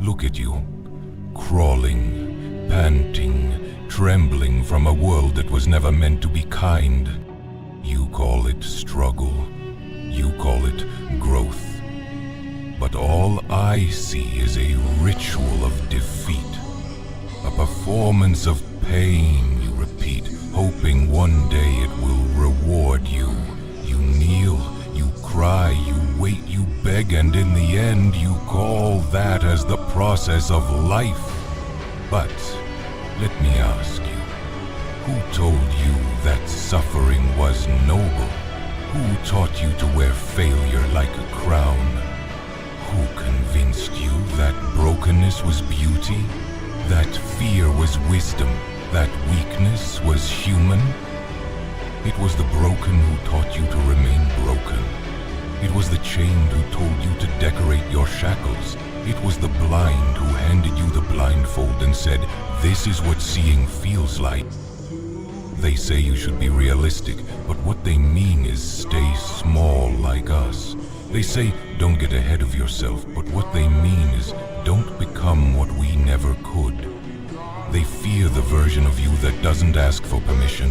Look at you, crawling, panting, trembling from a world that was never meant to be kind. You call it struggle. You call it growth. But all I see is a ritual of defeat. A performance of pain you repeat, hoping one day it will reward you. You kneel, you cry, you wait, you beg, and in the end you call that as the process of life. But let me ask you, who told you that suffering was noble? Who taught you to wear failure like a crown? Who convinced you that brokenness was beauty? That fear was wisdom? That weakness was human? It was the broken who taught you to remain broken. It was the chained who told you to decorate your shackles. It was the blind who handed you the blindfold and said, "This is what seeing feels like." They say you should be realistic, but what they mean is stay small like us. They say don't get ahead of yourself, but what they mean is don't become what we never could. They fear the version of you that doesn't ask for permission.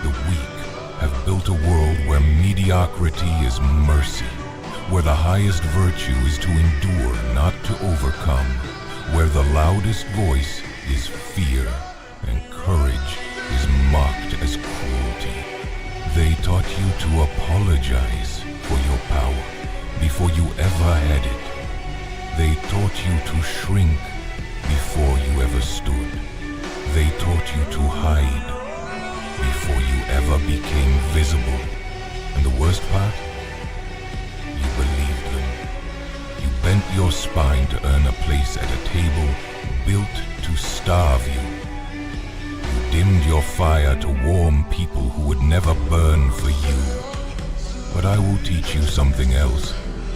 The weak have built a world where mediocrity is mercy, where the highest virtue is to endure, not to overcome, where the loudest voice is fear and courage is mocked as cruelty. They taught you to apologize for your power before you ever had it. They taught you to shrink before you ever stood. They taught you to hide before you ever became visible. And the worst part? You believed them. You bent your spine to earn a place at a table built to starve you. You dimmed your fire to warm people who would never burn for you. But I will teach you something else.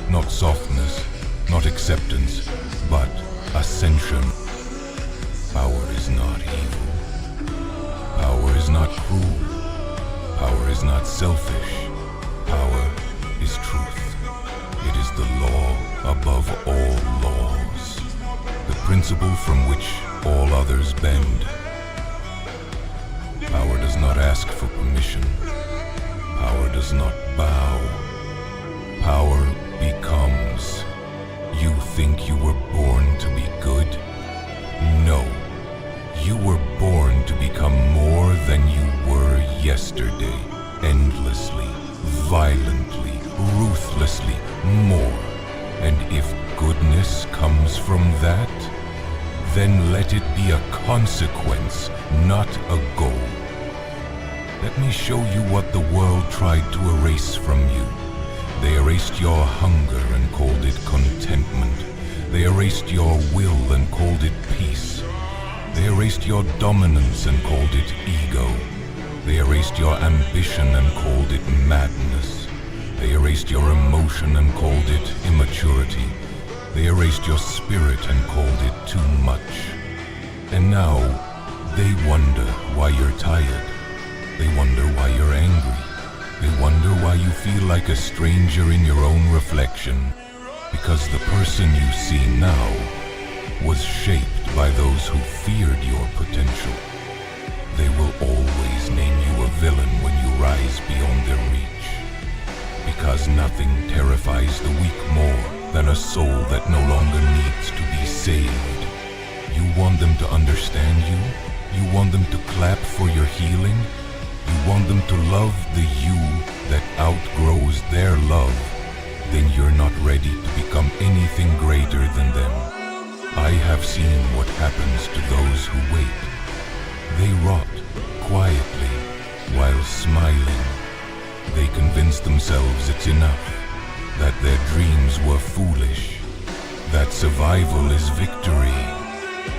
Not softness, not acceptance, but ascension. Power is not evil. Power is not cruel. Power is not selfish. Power is truth. It is the law above all laws. The principle from which all others bend. Power does not ask for permission. Power does not bow. Power becomes. You think you were born to be good? No. You were born to become more than you were yesterday. Endlessly, violently, ruthlessly, more. And if goodness comes from that, then let it be a consequence, not a goal. Let me show you what the world tried to erase from you. They erased your hunger and called it contentment. They erased your will and called it peace. They erased your dominance and called it ego. They erased your ambition and called it madness. They erased your emotion and called it immaturity. They erased your spirit and called it too much. And now, they wonder why you're tired. They wonder why you're angry. They wonder why you feel like a stranger in your own reflection. Because the person you see now was shaped by those who feared your potential. They will always name you a villain when you rise beyond their reach. Because nothing terrifies the weak more than a soul that no longer needs to be saved. You want them to understand you? You want them to clap for your healing? You want them to love the you that outgrows their love? Then you're not ready to become anything greater than them. I have seen what happens to those who wait. They rot quietly while smiling. They convince themselves it's enough, that their dreams were foolish, that survival is victory.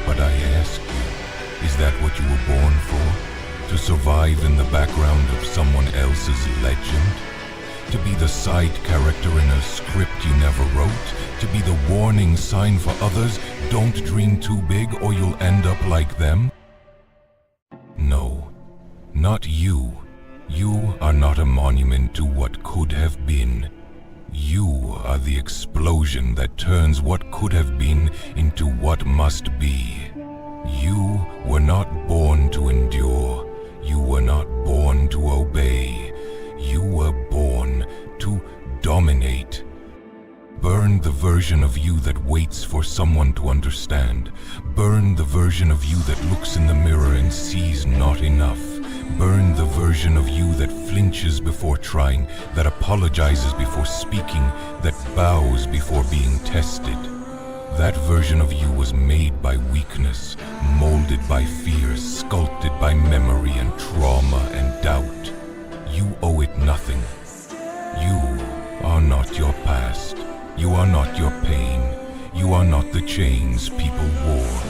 But I ask you, is that what you were born for? To survive in the background of someone else's legend? To be the side character in a script you never wrote? To be the warning sign for others? Don't dream too big or you'll end up like them? No, not you. You are not a monument to what could have been. You are the explosion that turns what could have been into what must be. You were not born to endure. You were not born to obey. You were born to dominate. Burn the version of you that waits for someone to understand. Burn the version of you that looks in the mirror and sees not enough. Burn the version of you that flinches before trying, that apologizes before speaking, that bows before being tested. That version of you was made by weakness, molded by fear, sculpted by memory and trauma and doubt. You owe it nothing. You are not your past. You are not your pain. You are not the chains people wore,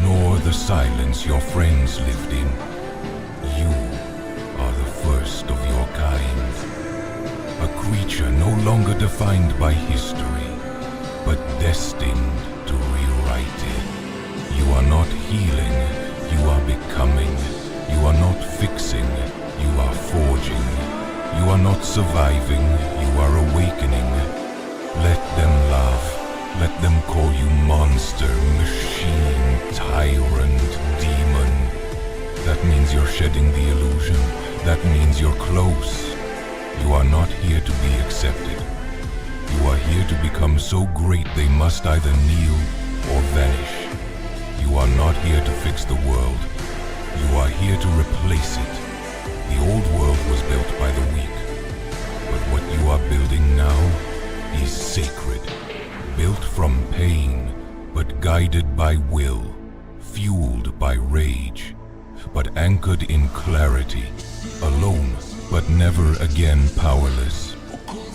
nor the silence your friends lived in. You are the first of your kind. A creature no longer defined by history, but destined to rewrite it. You are not healing, you are becoming. You are not fixing, you are forging. You are not surviving, you are awakening. Let them laugh, let them call you monster, machine, tyrant, demon. That means you're shedding the illusion. That means you're close. You are not here to be accepted. You are here to become so great they must either kneel or vanish. You are not here to fix the world. You are here to replace it. The old world was built by the weak. But what you are building now is sacred. Built from pain, but guided by will. Fueled by rage, but anchored in clarity. Alone, but never again powerless.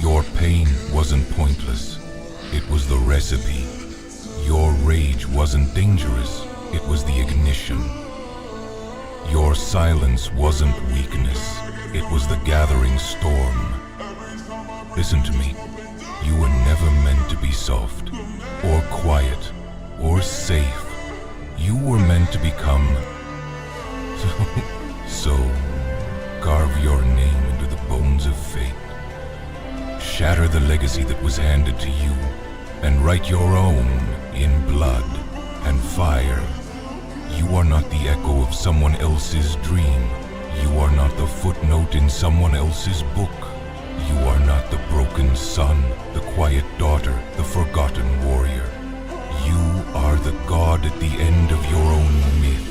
Your pain wasn't pointless. It was the recipe. Your rage wasn't dangerous. It was the ignition. Your silence wasn't weakness. It was the gathering storm. Listen to me. You were never meant to be soft, or quiet, or safe. You were meant to become... So, carve your name into the bones of fate. Shatter the legacy that was handed to you, and write your own in blood and fire. You are not the echo of someone else's dream. You are not the footnote in someone else's book. You are not the broken son, the quiet daughter, the forgotten warrior. You are the god at the end of your own myth.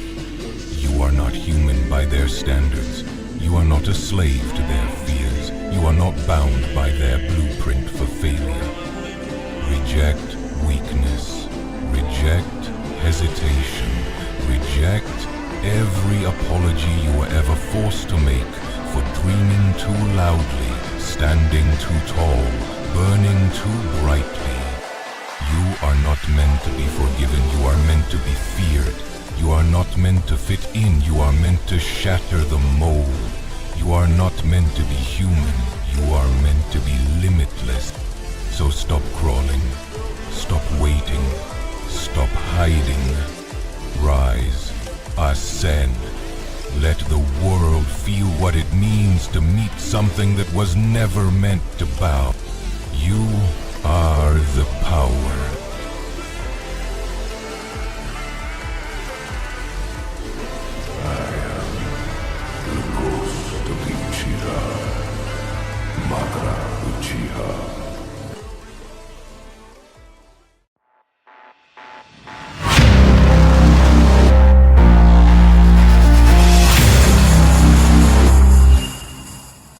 You are not human by their standards. You are not a slave to their fears. You are not bound by their blueprint for failure. Reject weakness. Reject hesitation. Reject every apology you were ever forced to make for dreaming too loudly, standing too tall, burning too brightly. You are not meant to be forgiven. You are meant to be feared. You are not meant to fit in. You are meant to shatter the mold. You are not meant to be human. You are meant to be limitless. So stop crawling. Stop waiting. Stop hiding. Rise. Ascend. Let the world feel what it means to meet something that was never meant to bow. You are the power.